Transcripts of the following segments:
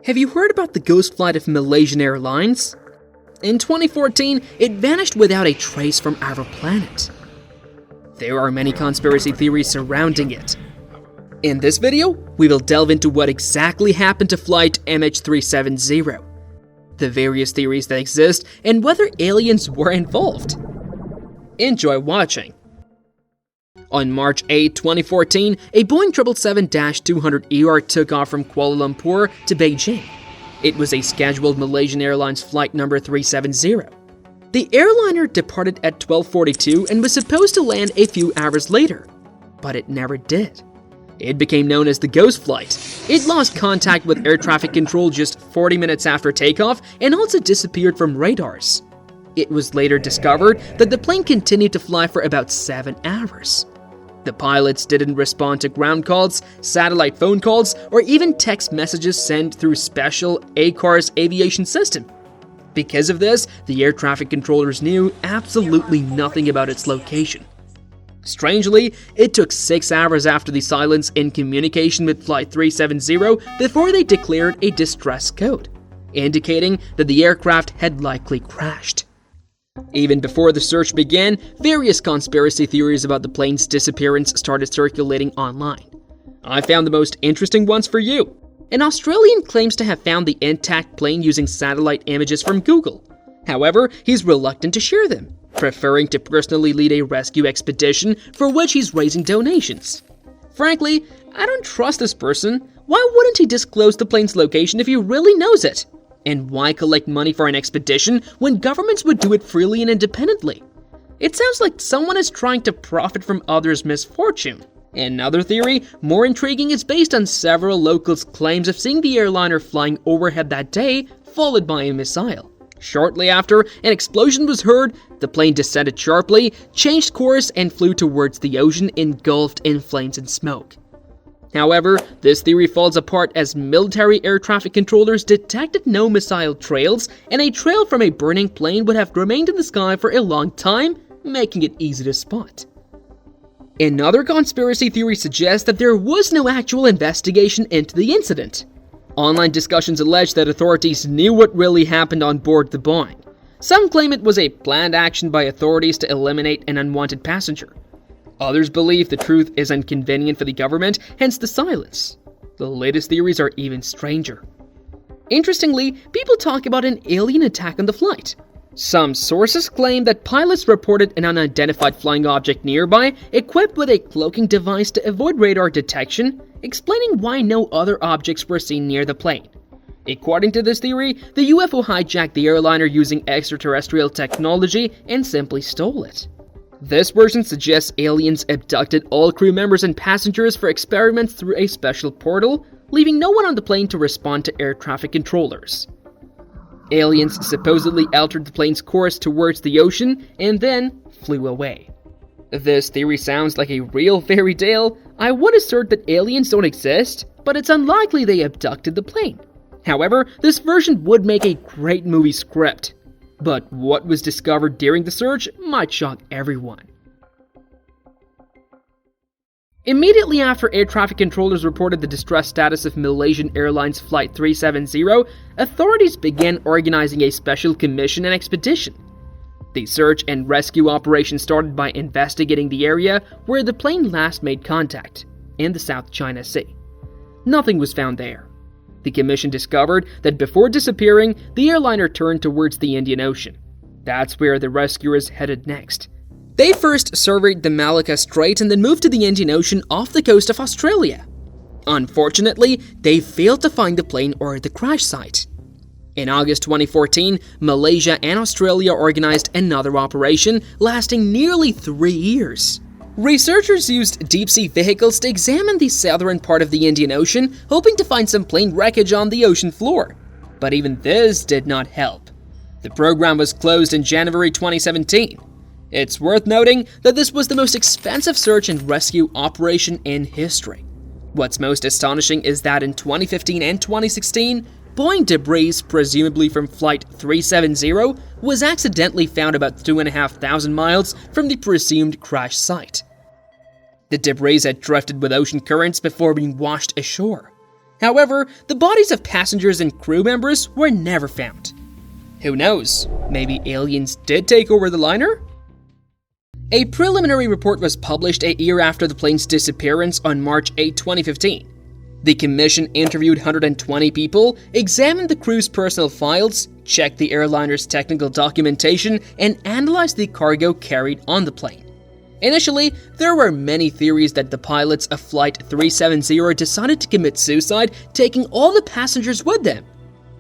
Have you heard about the ghost flight of Malaysian Airlines? In 2014, it vanished without a trace from our planet. There are many conspiracy theories surrounding it. In this video, we will delve into what exactly happened to flight MH370, the various theories that exist, and whether aliens were involved. Enjoy watching. On March 8, 2014, a Boeing 777-200ER took off from Kuala Lumpur to Beijing. It was a scheduled Malaysian Airlines flight number 370. The airliner departed at 12:42 and was supposed to land a few hours later, but it never did. It became known as the ghost flight. It lost contact with air traffic control just 40 minutes after takeoff and also disappeared from radars. It was later discovered that the plane continued to fly for about 7 hours. The pilots didn't respond to ground calls, satellite phone calls, or even text messages sent through special ACARS aviation system. Because of this, the air traffic controllers knew absolutely nothing about its location. Strangely, it took 6 hours after the silence in communication with Flight 370 before they declared a distress code, indicating that the aircraft had likely crashed. Even before the search began, various conspiracy theories about the plane's disappearance started circulating online. I found the most interesting ones for you. An Australian claims to have found the intact plane using satellite images from Google. However, he's reluctant to share them, preferring to personally lead a rescue expedition for which he's raising donations. Frankly, I don't trust this person. Why wouldn't he disclose the plane's location if he really knows it? And why collect money for an expedition when governments would do it freely and independently? It sounds like someone is trying to profit from others' misfortune. Another theory, more intriguing, is based on several locals' claims of seeing the airliner flying overhead that day, followed by a missile. Shortly after, an explosion was heard, the plane descended sharply, changed course, and flew towards the ocean, engulfed in flames and smoke. However, this theory falls apart as military air traffic controllers detected no missile trails, and a trail from a burning plane would have remained in the sky for a long time, making it easy to spot. Another conspiracy theory suggests that there was no actual investigation into the incident. Online discussions allege that authorities knew what really happened on board the Boeing. Some claim it was a planned action by authorities to eliminate an unwanted passenger. Others believe the truth is inconvenient for the government, hence the silence. The latest theories are even stranger. Interestingly, people talk about an alien attack on the flight. Some sources claim that pilots reported an unidentified flying object nearby, equipped with a cloaking device to avoid radar detection, explaining why no other objects were seen near the plane. According to this theory, the UFO hijacked the airliner using extraterrestrial technology and simply stole it. This version suggests aliens abducted all crew members and passengers for experiments through a special portal, leaving no one on the plane to respond to air traffic controllers. Aliens supposedly altered the plane's course towards the ocean and then flew away. This theory sounds like a real fairy tale. I would assert that aliens don't exist, but it's unlikely they abducted the plane. However, this version would make a great movie script. But what was discovered during the search might shock everyone. Immediately after air traffic controllers reported the distress status of Malaysian Airlines Flight 370, authorities began organizing a special commission and expedition. The search and rescue operation started by investigating the area where the plane last made contact, in the South China Sea. Nothing was found there. The commission discovered that before disappearing, the airliner turned towards the Indian Ocean. That's where the rescuers headed next. They first surveyed the Malacca Strait and then moved to the Indian Ocean off the coast of Australia. Unfortunately, they failed to find the plane or the crash site. In August 2014, Malaysia and Australia organized another operation lasting nearly 3 years. Researchers used deep-sea vehicles to examine the southern part of the Indian Ocean, hoping to find some plane wreckage on the ocean floor. But even this did not help. The program was closed in January 2017. It's worth noting that this was the most expensive search and rescue operation in history. What's most astonishing is that in 2015 and 2016, Boeing debris, presumably from Flight 370, was accidentally found about 2,500 miles from the presumed crash site. The debris had drifted with ocean currents before being washed ashore. However, the bodies of passengers and crew members were never found. Who knows, maybe aliens did take over the liner? A preliminary report was published a year after the plane's disappearance on March 8, 2015. The commission interviewed 120 people, examined the crew's personal files, checked the airliner's technical documentation, and analyzed the cargo carried on the plane. Initially, there were many theories that the pilots of Flight 370 decided to commit suicide, taking all the passengers with them.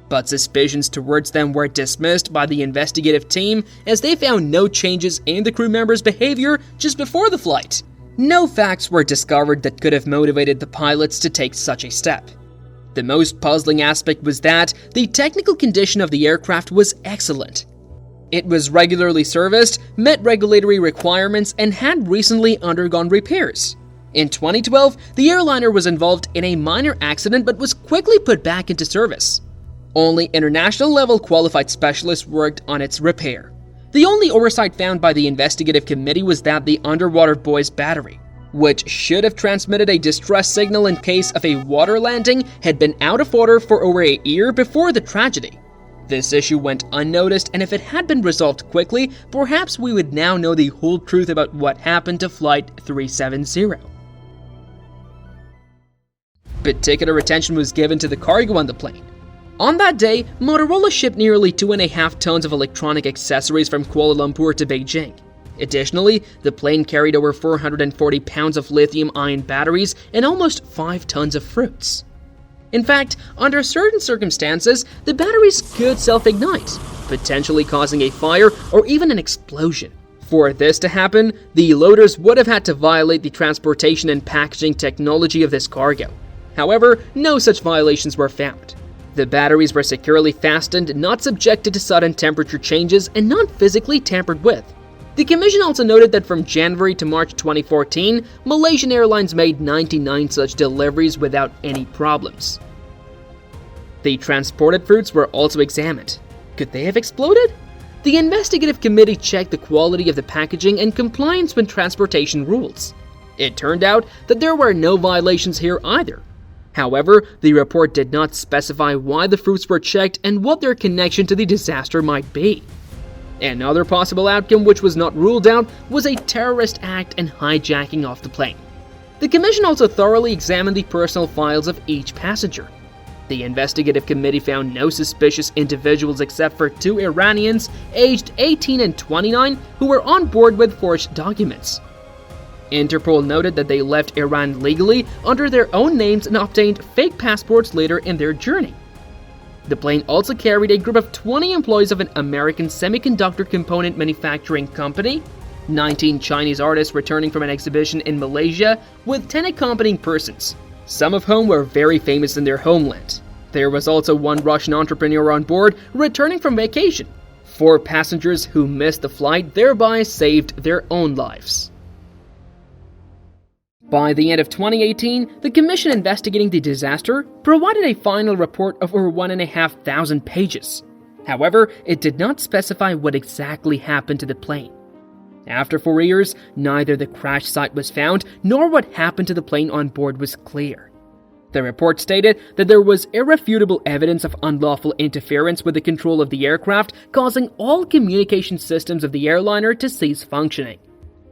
But suspicions towards them were dismissed by the investigative team as they found no changes in the crew members' behavior just before the flight. No facts were discovered that could have motivated the pilots to take such a step. The most puzzling aspect was that the technical condition of the aircraft was excellent. It was regularly serviced, met regulatory requirements, and had recently undergone repairs. In 2012, the airliner was involved in a minor accident but was quickly put back into service. Only international-level qualified specialists worked on its repair. The only oversight found by the investigative committee was that the underwater buoy's battery, which should have transmitted a distress signal in case of a water landing, had been out of order for over a year before the tragedy. This issue went unnoticed, and if it had been resolved quickly, perhaps we would now know the whole truth about what happened to Flight 370. Particular attention was given to the cargo on the plane. On that day, Motorola shipped nearly 2.5 tons of electronic accessories from Kuala Lumpur to Beijing. Additionally, the plane carried over 440 pounds of lithium-ion batteries and almost 5 tons of fruits. In fact, under certain circumstances, the batteries could self-ignite, potentially causing a fire or even an explosion. For this to happen, the loaders would have had to violate the transportation and packaging technology of this cargo. However, no such violations were found. The batteries were securely fastened, not subjected to sudden temperature changes, and not physically tampered with. The commission also noted that from January to March 2014, Malaysian Airlines made 99 such deliveries without any problems. The transported fruits were also examined. Could they have exploded? The investigative committee checked the quality of the packaging and compliance with transportation rules. It turned out that there were no violations here either. However, the report did not specify why the fruits were checked and what their connection to the disaster might be. Another possible outcome which was not ruled out was a terrorist act and hijacking of the plane. The commission also thoroughly examined the personal files of each passenger. The investigative committee found no suspicious individuals except for 2 Iranians aged 18 and 29 who were on board with forged documents. Interpol noted that they left Iran legally under their own names and obtained fake passports later in their journey. The plane also carried a group of 20 employees of an American semiconductor component manufacturing company, 19 Chinese artists returning from an exhibition in Malaysia, with 10 accompanying persons, some of whom were very famous in their homeland. There was also 1 Russian entrepreneur on board returning from vacation. 4 passengers who missed the flight thereby saved their own lives. By the end of 2018, the commission investigating the disaster provided a final report of over 1,500 pages. However, it did not specify what exactly happened to the plane. After 4 years, neither the crash site was found nor what happened to the plane on board was clear. The report stated that there was irrefutable evidence of unlawful interference with the control of the aircraft, causing all communication systems of the airliner to cease functioning.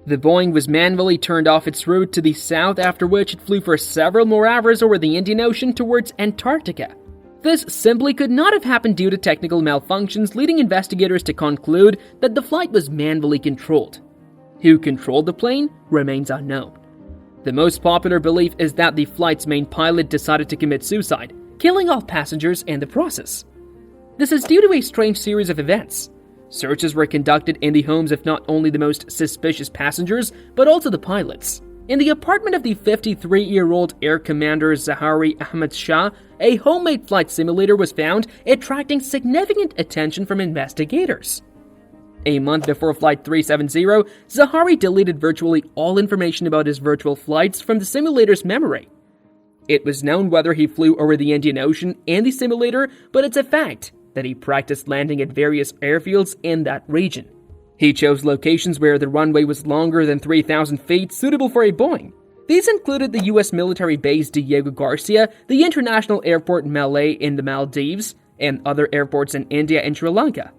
The Boeing was manually turned off its route to the south, after which it flew for several more hours over the Indian Ocean towards Antarctica. This simply could not have happened due to technical malfunctions, leading investigators to conclude that the flight was manually controlled. Who controlled the plane remains unknown. The most popular belief is that the flight's main pilot decided to commit suicide, killing all passengers in the process. This is due to a strange series of events. Searches were conducted in the homes of not only the most suspicious passengers, but also the pilots. In the apartment of the 53-year-old Air Commander Zahari Ahmad Shah, a homemade flight simulator was found, attracting significant attention from investigators. A month before Flight 370, Zahari deleted virtually all information about his virtual flights from the simulator's memory. It was known whether he flew over the Indian Ocean in the simulator, but it's a fact that he practiced landing at various airfields in that region. He chose locations where the runway was longer than 3,000 feet, suitable for a Boeing. These included the U.S. military base Diego Garcia, the international airport Malé in the Maldives, and other airports in India and Sri Lanka.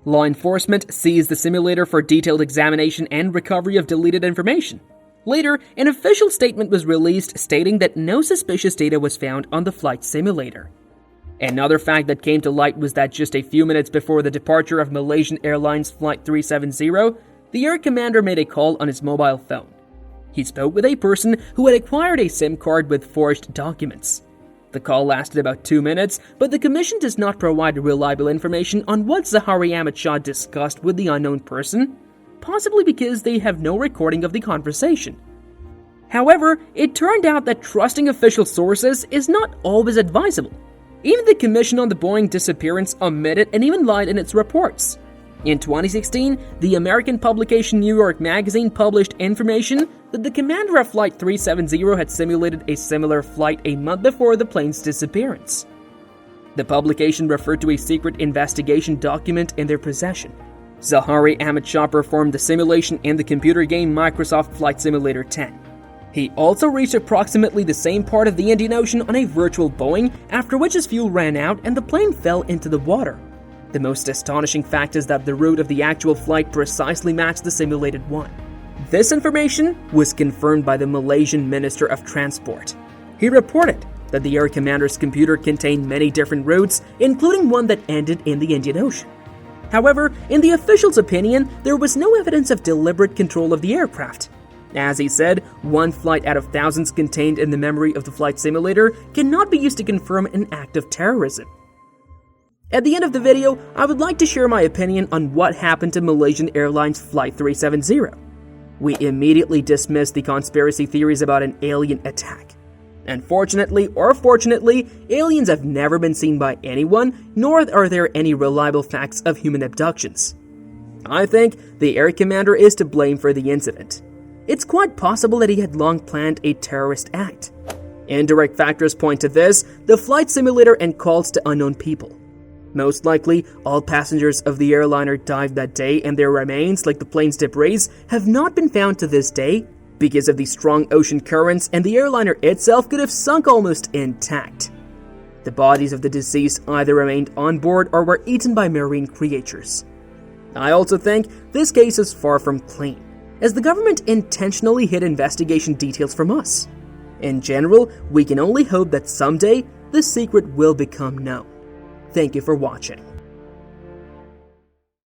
Law enforcement seized the simulator for detailed examination and recovery of deleted information. Later, an official statement was released stating that no suspicious data was found on the flight simulator. Another fact that came to light was that just a few minutes before the departure of Malaysian Airlines Flight 370, the air commander made a call on his mobile phone. He spoke with a person who had acquired a SIM card with forged documents. The call lasted about 2 minutes, but the commission does not provide reliable information on what Zahari Ahmad Shah discussed with the unknown person, possibly because they have no recording of the conversation. However, it turned out that trusting official sources is not always advisable. Even the Commission on the Boeing Disappearance omitted and even lied in its reports. In 2016, the American publication New York Magazine published information that the commander of Flight 370 had simulated a similar flight a month before the plane's disappearance. The publication referred to a secret investigation document in their possession. Zahari Ahmad Shah performed the simulation in the computer game Microsoft Flight Simulator 10. He also reached approximately the same part of the Indian Ocean on a virtual Boeing, after which his fuel ran out and the plane fell into the water. The most astonishing fact is that the route of the actual flight precisely matched the simulated one. This information was confirmed by the Malaysian Minister of Transport. He reported that the air commander's computer contained many different routes, including one that ended in the Indian Ocean. However, in the official's opinion, there was no evidence of deliberate control of the aircraft. As he said, one flight out of thousands contained in the memory of the flight simulator cannot be used to confirm an act of terrorism. At the end of the video, I would like to share my opinion on what happened to Malaysian Airlines Flight 370. We immediately dismissed the conspiracy theories about an alien attack. Unfortunately or fortunately, aliens have never been seen by anyone, nor are there any reliable facts of human abductions. I think the air commander is to blame for the incident. It's quite possible that he had long planned a terrorist act. Indirect factors point to this, the flight simulator and calls to unknown people. Most likely, all passengers of the airliner died that day, and their remains, like the plane's debris, have not been found to this day because of the strong ocean currents, and the airliner itself could have sunk almost intact. The bodies of the deceased either remained on board or were eaten by marine creatures. I also think this case is far from clean, as the government intentionally hid investigation details from us. In general, we can only hope that someday the secret will become known. Thank you for watching.